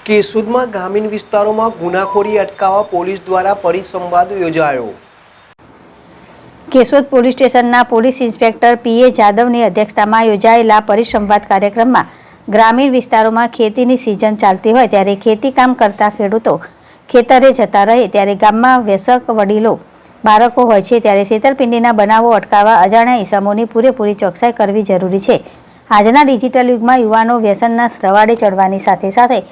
કેશોદમાં ગ્રામીણ વિસ્તારોમાં ગુનાખોરી અટકાવવા પોલીસ દ્વારા પરિસંવાદ યોજાયો। કેશોદ પોલીસ સ્ટેશનના પોલીસ ઇન્સ્પેક્ટર પીએ જાદવની અધ્યક્ષતામાં યોજાયેલા પરિસંવાદ કાર્યક્રમમાં ગ્રામીણ વિસ્તારોમાં ખેતીની સિઝન ચાલતી હોય ત્યારે ખેતી કામ કરતા ખેડૂતો ખેતરે જતા રહે ત્યારે ગામમાં વયસ્ક વડીલો બાળકો હોય છે ત્યારે છેતરપિંડીના બનાવો અટકાવવા અજાણ્યા ઇસમોની પૂરેપૂરી ચોકસાઈ કરવી જરૂરી છે। આજના ડિજિટલ યુગમાં યુવાનો વ્યસનના રવાડે ચડવાની સાથે સાથે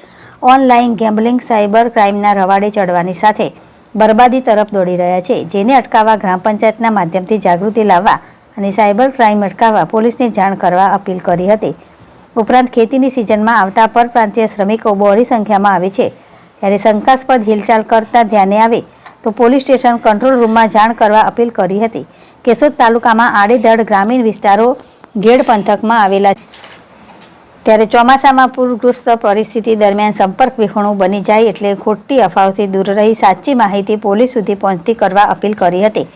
ઓનલાઈન ગેમ્બલિંગ સાયબર ક્રાઇમના રવાડે ચડવાની સાથે બરબાદી તરફ દોડી રહ્યા છે, જેને અટકાવવા ગ્રામ પંચાયતના માધ્યમથી જાગૃતિ લાવવા અને સાયબર ક્રાઇમ અટકાવવા પોલીસને જાણ કરવા અપીલ કરી હતી। ઉપરાંત ખેતીની સિઝનમાં આવતા પરપ્રાંતીય શ્રમિકો બહોળી સંખ્યામાં આવે છે ત્યારે શંકાસ્પદ હિલચાલ કરતા ધ્યાને આવે તો પોલીસ સ્ટેશન કંટ્રોલ રૂમમાં જાણ કરવા અપીલ કરી હતી। કેશોદ તાલુકામાં આડેધડ ગ્રામીણ વિસ્તારો ગેડ પંથકમાં આવેલા ત્યારે ચોમાસામાં પૂરગ્રસ્ત પરિસ્થિતિ દરમિયાન સંપર્ક વિહોણું બની જાય એટલે ખોટી અફવાઓથી દૂર રહી સાચી માહિતી પોલીસ સુધી પહોંચતી કરવા અપીલ કરી હતી।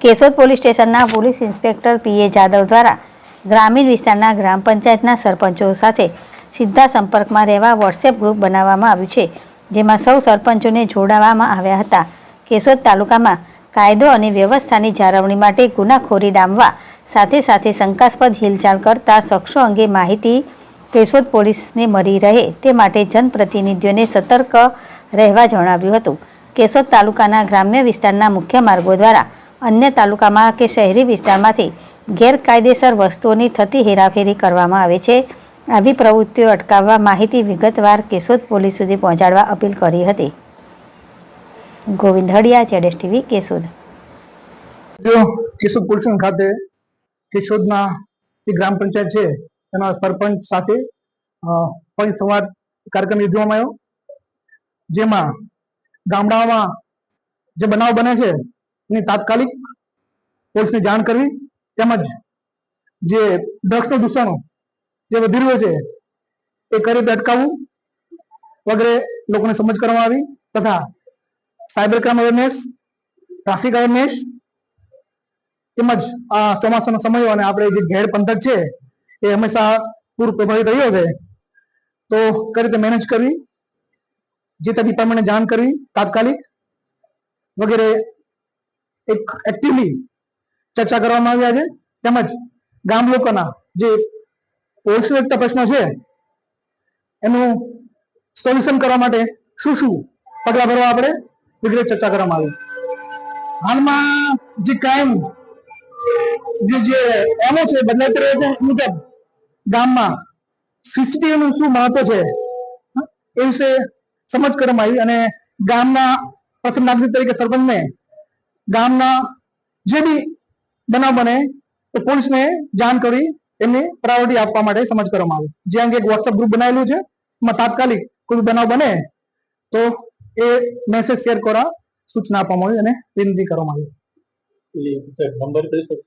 કેશોદ પોલીસ સ્ટેશનના પોલીસ ઇન્સ્પેક્ટર પીએ જાદવ દ્વારા ગ્રામીણ વિસ્તારના ગ્રામ પંચાયતના સરપંચો સાથે સીધા સંપર્કમાં રહેવા વોટ્સએપ ગ્રુપ બનાવવામાં આવ્યું છે, જેમાં સૌ સરપંચોને જોડાવામાં આવ્યા હતા। કેશોદ તાલુકામાં કાયદો અને વ્યવસ્થાની જાળવણી માટે ગુનાખોરી ડામવા સાથે સાથે શંકાસ્પદ હિલચાલ કરતા શખ્સો અંગે માહિતી કેશોદ પોલીસને મળી રહે તે માટે જનપ્રતિનિધિઓને સતર્ક રહેવા જણાવ્યું હતું। કેશોદ તાલુકાના ગ્રામ્ય વિસ્તારના મુખ્ય માર્ગો દ્વારા અન્ય તાલુકામાં કે શહેરી વિસ્તારમાંથી ગેરકાયદેસર વસ્તુઓની થતી હેરાફેરી કરવામાં આવે છે। આવી પ્રવૃત્તિઓ અટકાવવા માહિતી વિગતવાર કેશોદ પોલીસ સુધી પહોંચાડવા અપીલ કરી હતી। ગોવિંદ હડિયા, જેડેશ ટીવી, કેશોદ। કેશોદ પોલીસ ખાતે કેશોદના જે ગ્રામ પંચાયત છે તેના સરપંચ સાથે પરિસંવાદ કાર્યક્રમ યોજવામાં આવ્યો, જેમાં ગામડાઓમાં જે બનાવ બને છે એની તાત્કાલિક પોલીસને જાણ કરવી તેમજ જે ડ્રગ્સનું દૂષણ જે વધી રહ્યું છે એ કઈ રીતે અટકાવવું વગેરે લોકોને સમજ કરવામાં આવી તથા cyber crime awareness, traffic awareness તેમજ આ ચોમાસાનો સમય અને આપણે જે ઘેડ પંથક છે એ હંમેશા પૂર પ્રભાવિત રહ્યો છે તો કઈ રીતે મેનેજ કરવી, જે તે ડિપાર્ટમેન્ટને જાણ કરવી તાત્કાલિક વગેરે એક એક્ટિવલી ચર્ચા કરવામાં આવ્યા છે। તેમજ ગામ લોકોના જે પોલીસ પ્રશ્નો છે એનું સોલ્યુશન કરવા માટે શું શું પગલાં ભરવા આપણે વગેરે ચર્ચા કરવામાં આવી। હાલમાં જે ક્રાઇમ જે એમો છે બદલાતી રહે છે મુજબ ગામમાં સીસીટીવીનું શું મહત્વ છે એ વિશે સમજ કરવામાં આવી અને ગામના પ્રથમ નાગરિક તરીકે સરપંચને ગામના જે બી બનાવ બને તો પોલીસને જાણ કરી એમને પ્રાયોરિટી આપવા માટે સમજ કરવામાં આવી। જે અંગે એક વોટ્સએપ ગ્રુપ બનાવેલું છે એમાં તાત્કાલિક કોઈ બનાવ બને તો એ મેસેજ શેર કરવા સૂચના આપવામાં આવી અને વિનંતી કરવામાં આવી।